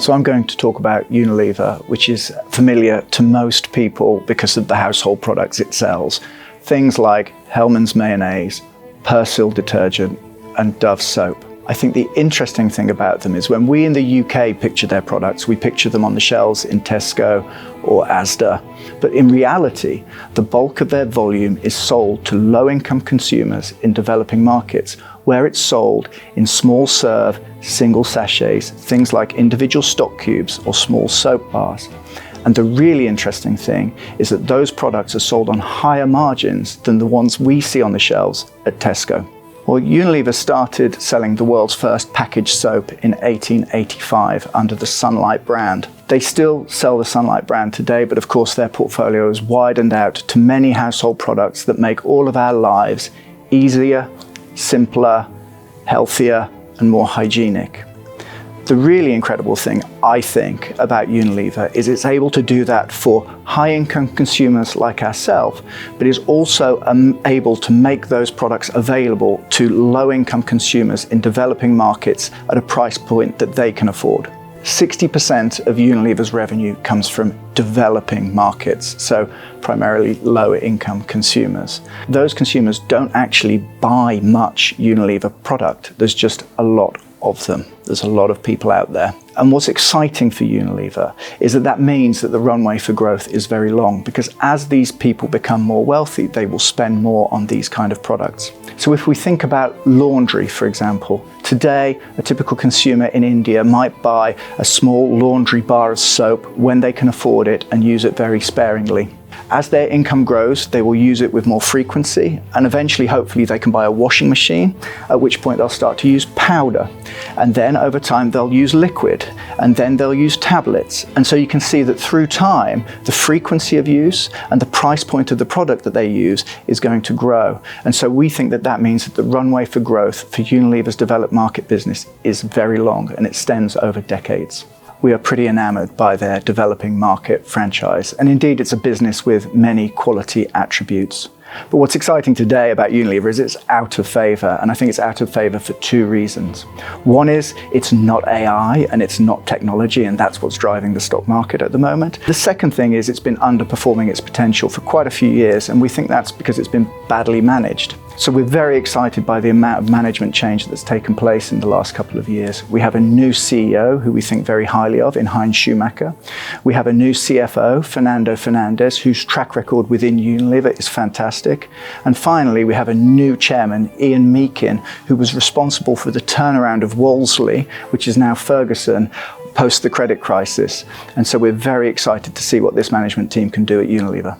So I'm going to talk about Unilever, which is familiar to most people because of the household products it sells. Things like Hellmann's mayonnaise, Persil detergent, and Dove soap. I think the interesting thing about them is when we in the UK picture their products, we picture them on the shelves in Tesco or Asda. But in reality, the bulk of their volume is sold to low-income consumers in developing markets, where it's sold in small serve, single sachets, things like individual stock cubes or small soap bars. And the really interesting thing is that those products are sold on higher margins than the ones we see on the shelves at Tesco. Well, Unilever started selling the world's first packaged soap in 1885 under the Sunlight brand. They still sell the Sunlight brand today, but of course their portfolio has widened out to many household products that make all of our lives easier, simpler, healthier, and more hygienic. The really incredible thing, I think, about Unilever is it's able to do that for high-income consumers like ourselves, but is also able to make those products available to low-income consumers in developing markets at a price point that they can afford. 60% of Unilever's revenue comes from developing markets, so primarily lower income consumers. Those consumers don't actually buy much Unilever product. There's just a lot of them. There's a lot of people out there. And what's exciting for Unilever is that means that the runway for growth is very long, because as these people become more wealthy, they will spend more on these kind of products. So if we think about laundry, for example, today a typical consumer in India might buy a small laundry bar of soap when they can afford it and use it very sparingly. As their income grows, they will use it with more frequency, and eventually, hopefully, they can buy a washing machine, at which point they'll start to use powder. And then over time, they'll use liquid, and then they'll use tablets. And so you can see that through time, the frequency of use and the price point of the product that they use is going to grow. And so we think that that means that the runway for growth for Unilever's developed market business is very long, and it extends over decades. We are pretty enamored by their developing market franchise, and indeed it's a business with many quality attributes. But what's exciting today about Unilever is it's out of favour, and I think it's out of favour for two reasons. One is it's not AI and it's not technology, and that's what's driving the stock market at the moment. The second thing is it's been underperforming its potential for quite a few years, and we think that's because it's been badly managed. So we're very excited by the amount of management change that's taken place in the last couple of years. We have a new CEO who we think very highly of in Heinz Schumacher. We have a new CFO, Fernando Fernandez, whose track record within Unilever is fantastic. And finally, we have a new chairman, Ian Meakin, who was responsible for the turnaround of Wolseley, which is now Ferguson, post the credit crisis. And so we're very excited to see what this management team can do at Unilever.